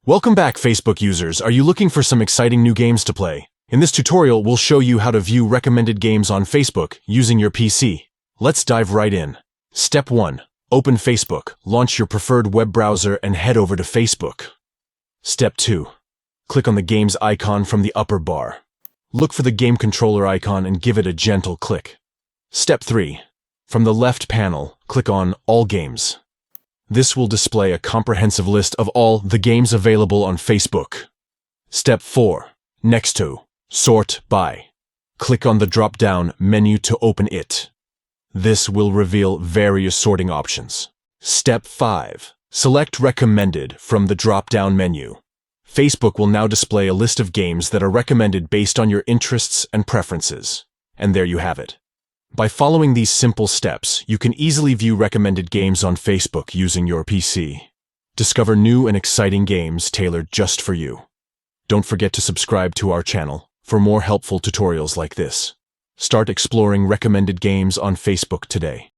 Welcome back, Facebook users. Are you looking for some exciting new games to play? In this tutorial, we'll show you how to view recommended games on Facebook using your PC. Let's dive right in. Step 1. Open Facebook. Launch your preferred web browser and head over to Facebook. Step 2. Click on the games icon from the upper bar. Look for the game controller icon and give it a gentle click. Step 3. From the left panel, click on All Games. This will display a comprehensive list of all the games available on Facebook. Step 4. Next to Sort By. Click on the drop-down menu to open it. This will reveal various sorting options. Step 5. Select Recommended from the drop-down menu. Facebook will now display a list of games that are recommended based on your interests and preferences. And there you have it. By following these simple steps, you can easily view recommended games on Facebook using your PC. Discover new and exciting games tailored just for you. Don't forget to subscribe to our channel for more helpful tutorials like this. Start exploring recommended games on Facebook today.